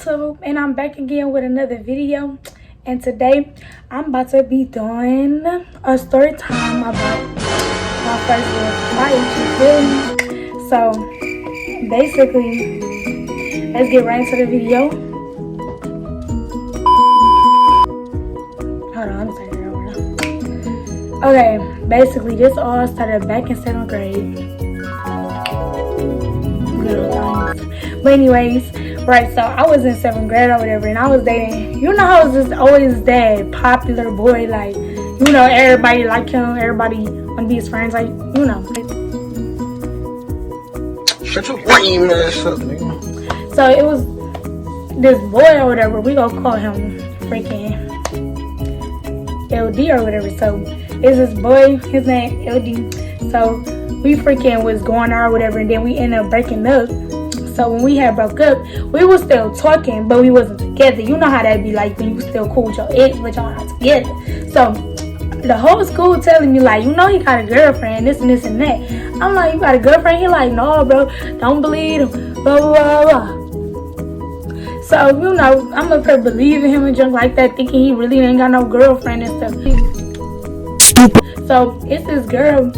YouTube, and I'm back again with another video. And today I'm about to be doing a story time about my first little fight, you feel me? So basically, let's get right into the video. Hold on, let me turn it over. Okay, basically this all started back in 7th grade. Good old times. But anyways, right, so I was in 7th grade or whatever, and I was dating, you know how I was just always that popular boy, like, you know, everybody like him, everybody want to be his friends, like, you know. Shut your lame ass up, nigga. So it was this boy or whatever, we gonna call him freaking LD or whatever. So it's this boy, his name LD. So we freaking was going out or whatever, and then we ended up breaking up. So when we had broke up, we was still talking, but we wasn't together. You know how that be like when you still cool with your ex, but y'all not together. So the whole school telling me like, you know, he got a girlfriend, this and this and that. I'm like, you got a girlfriend? He like, no, bro, don't believe him, blah, blah, blah, blah. So, you know, I'm up here believing him and junk like that, thinking he really ain't got no girlfriend and stuff. So it's this girl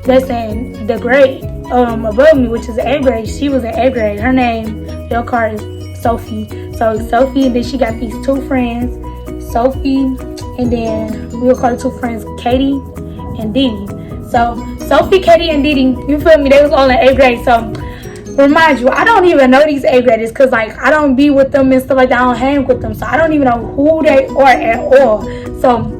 that's in the grade above me, which is 8th grade. She was in 8th grade. Her name, your card is Sophie. So Sophie, and then she got these two friends, Sophie, and then we'll call the two friends Katie and Didi. So Sophie, Katie, and Didi, you feel me? They was all in 8th grade. So remind you, I don't even know these 8th graders because like I don't be with them and stuff like that. I don't hang with them, so I don't even know who they are at all. So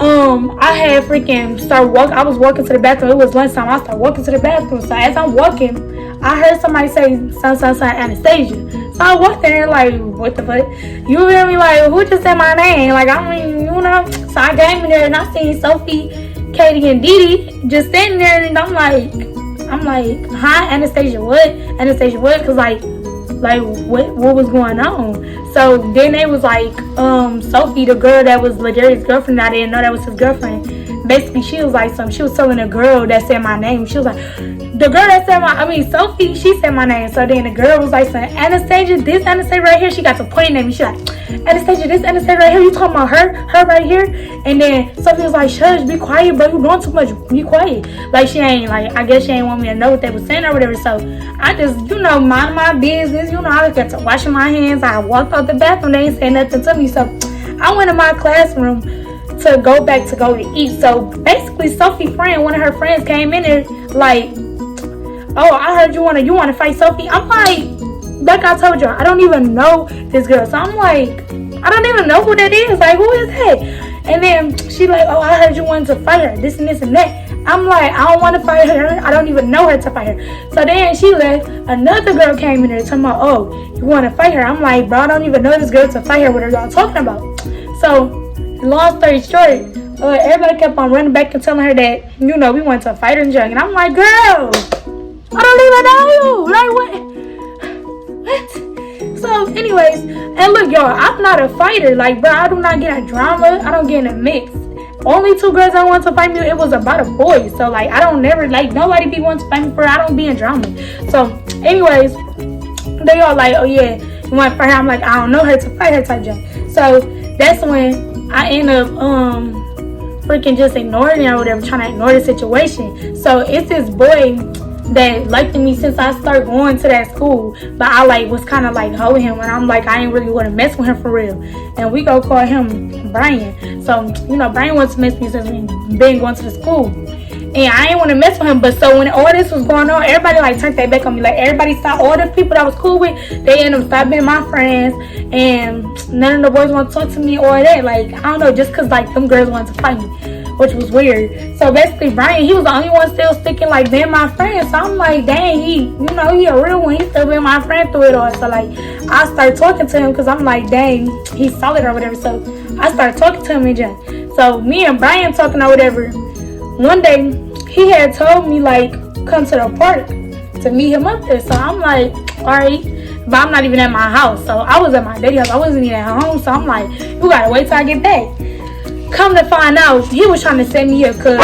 I had freaking started walking. I was walking to the bathroom. It was lunchtime. I started walking to the bathroom. So as I'm walking, I heard somebody say, son, Anastasia. So I walked in there like, what the fuck? You hear me? Like, who just said my name? Like, I mean, you know. So I came in there and I seen Sophie, Katie, and Didi just standing there, and I'm like, hi, Anastasia, what? Anastasia, what? Because like what was going on? So then they was like, Sophie, the girl that was Ladarius' girlfriend, I didn't know that was his girlfriend. Basically, she was like she was telling the girl that said my name. She was like, the girl that said Sophie, she said my name. So then the girl was like, Anastasia, this Anastasia right here. She got to pointing at me. She like, Anastasia, this Anastasia right here. You talking about her right here? And then Sophie was like, shush, be quiet, bro. You doing too much. Be quiet. Like she ain't like, I guess she ain't want me to know what they was saying or whatever. So I just, you know, mind my business. You know, I got to washing my hands. I walked out the bathroom. They ain't saying nothing to me. So I went in my classroom to go back to go to eat. So basically, Sophie's friend, one of her friends came in there like, oh, I heard you wanna fight Sophie. I'm like I told you, I don't even know this girl. So I'm like, I don't even know who that is. Like, who is that? And then she like, oh, I heard you wanted to fight her, this and this and that. I'm like, I don't want to fight her. I don't even know her to fight her. So then she left. Another girl came in there talking about, oh, you want to fight her? I'm like, bro, I don't even know this girl to fight her. What are y'all talking about? So long story short, everybody kept on running back and telling her that, you know, we wanted to fight her and junk. And I'm like, girl, I don't even know you. Like, what? So anyways, and look, y'all, I'm not a fighter. Like, bro, I do not get a drama. I don't get in a mix. Only two girls that want to fight me, it was about a boy. So like, I don't never, like, nobody be wanting to fight me for it. I don't be in drama. So anyways, they all like, oh yeah, you want to fight her? I'm like, I don't know her to fight her type junk. So that's when I end up freaking just ignoring her or whatever, trying to ignore the situation. So it's this boy that liked me since I started going to that school, but I like was kind of like holding him, and I'm like, I ain't really want to mess with him for real. And we go call him Brian. So you know, Brian wants to mess with me since we been going to the school, and I ain't want to mess with him. But so when all this was going on, everybody like turned their back on me. Like everybody stopped. All the people that I was cool with, they ended up stopping being my friends, and none of the boys want to talk to me or that. Like, I don't know, just cause like them girls wanted to fight me, which was weird. So basically, Brian, he was the only one still sticking like being my friend. So I'm like, dang, he a real one. He still being my friend through it all. So like, I started talking to him because I'm like, dang, he's solid or whatever. So I started talking to him and just. So me and Brian talking or whatever. One day, he had told me like, come to the park to meet him up there. So I'm like, all right. But I'm not even at my house. So I was at my daddy's house. I wasn't even at home. So I'm like, you gotta wait till I get back. Come to find out, he was trying to set me up because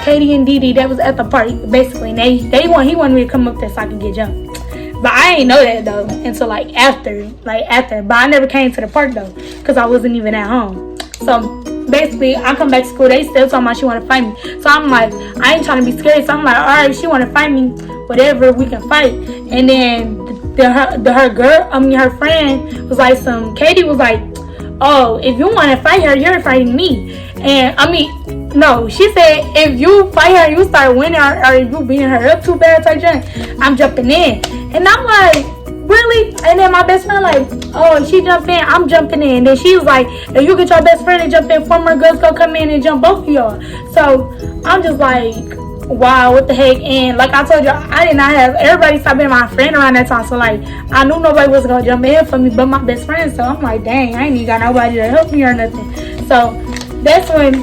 Katie and Didi, that was at the party, basically. And he wanted me to come up there so I could get jumped. But I ain't know that though until like after. But I never came to the park though, cause I wasn't even at home. So basically, I come back to school. They still talking about she want to fight me. So I'm like, I ain't trying to be scary. So I'm like, all right, she want to fight me, whatever, we can fight. And then her friend was like, Katie was like, oh, if you want to fight her, you're fighting me. And I mean, no, she said if you fight her, you start winning, or you beating her up too bad, type jump, I'm jumping in. And I'm like, really? And then my best friend like, oh, she jumped in, I'm jumping in. And then she was like, if you get your best friend to jump in, 4 more girls go come in and jump both of y'all. So I'm just like, wow, what the heck. And like I told you, I did not have everybody stop being my friend around that time. So like, I knew nobody was gonna jump in for me but my best friend. So I'm like, dang, I ain't even got nobody to help me or nothing. So that's when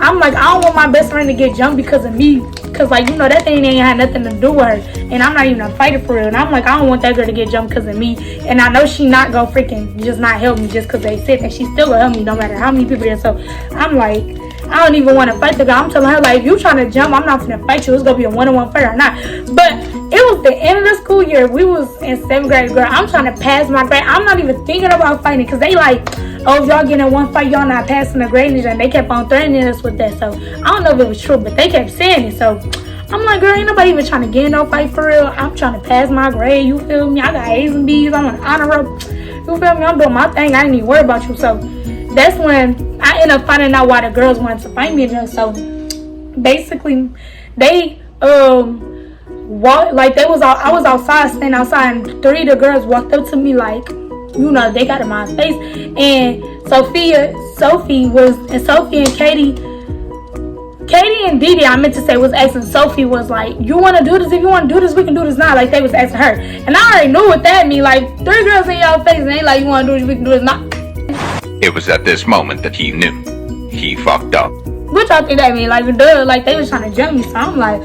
I'm like, I don't want my best friend to get jumped because of me. Cause like, you know, that thing ain't had nothing to do with her. And I'm not even a fighter for real. And I'm like, I don't want that girl to get jumped because of me. And I know she not gonna freaking just not help me just cause they said that. She still gonna help me no matter how many people there. So I'm like, I don't even want to fight the girl. I'm telling her like, if you trying to jump, I'm not gonna fight you. It's gonna be a 1-on-1 fight or not. But it was the end of the school year. We was in 7th grade, girl. I'm trying to pass my grade. I'm not even thinking about fighting because they like, oh, if y'all get in one fight, y'all not passing the grade. And they kept on threatening us with that. So I don't know if it was true, but they kept saying it. So I'm like, girl, ain't nobody even trying to get in no fight for real. I'm trying to pass my grade. You feel me? I got A's and B's. I'm on honor roll. You feel me? I'm doing my thing. I ain't even worry about you. So that's when I ended up finding out why the girls wanted to fight me. So basically, they walked like I was outside, standing outside, and 3 of the girls walked up to me like, you know, they got in my face. And Sophie and Katie and Didi, I meant to say, was asking Sophie, was like, you want to do this? If you want to do this, we can do this now. Like, they was asking her. And I already knew what that mean. Like, 3 girls in y'all face, and they like, you want to do this, we can do this now. It was at this moment that he knew. He fucked up. What y'all think that mean? Like, duh, like, they was trying to jump me. So I'm like,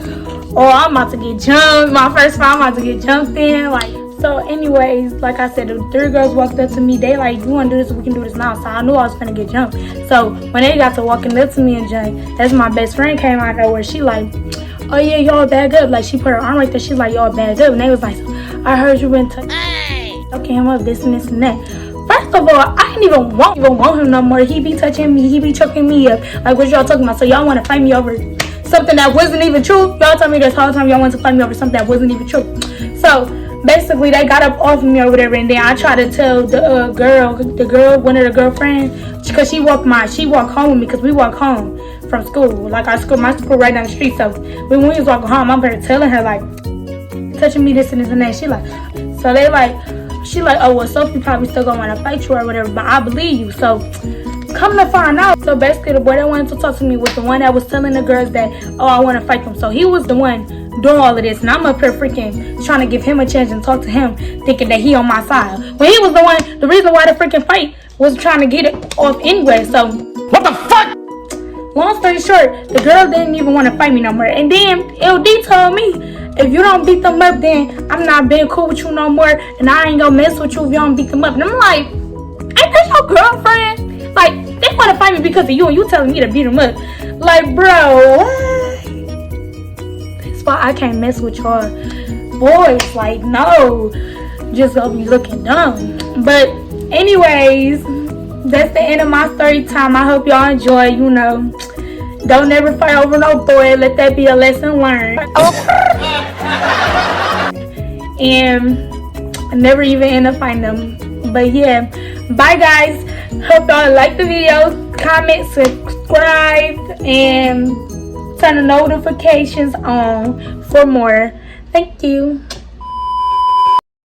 oh, I'm about to get jumped. My first time, I'm about to get jumped in. Like, so anyways, like I said, the 3 girls walked up to me. They like, you want to do this? We can do this now. So I knew I was going to get jumped. So when they got to walking up to me and jump, that's my best friend came out of nowhere. She like, oh yeah, y'all bag up. Like, she put her arm right there. She's like, y'all bag up. And they was like, I heard you been okay, him up, this and this and that. First of all, I didn't even want him no more. He be touching me. He be choking me up. Like, what y'all talking about? So y'all want to fight me over something that wasn't even true? Y'all told me this whole time y'all want to fight me over something that wasn't even true. So basically, they got up off of me or whatever, and then I tried to tell the girl, one of the girlfriends, because she walked home with me, because we walk home from school. Like, my school right down the street. So when we was walking home, I'm there telling her like, touching me, this and this and that. She like, oh well, Sophie probably still gonna want to fight you or whatever, but I believe you. So come to find out, so basically the boy that wanted to talk to me was the one that was telling the girls that, oh, I want to fight them. So he was the one doing all of this, and I'm up here freaking trying to give him a chance and talk to him, thinking that he on my side, when he was the reason why the freaking fight was trying to get it off anyway. So What the fuck? long story short, the girl didn't even want to fight me no more. And then LD told me, if you don't beat them up, then I'm not being cool with you no more, and I ain't gonna mess with you if you don't beat them up. And I'm like, ain't that your girlfriend? Like, they want to fight me because of you, and you telling me to beat them up. Like, bro, what? That's why I can't mess with y'all boys. Like, no, just gonna be looking dumb. But anyways, that's the end of my story time. I hope y'all enjoy. You know, don't ever fight over no boy. Let that be a lesson learned. And I never even end up finding them. But yeah, bye guys. Hope y'all like the video. Comment, subscribe, and turn the notifications on for more. Thank you.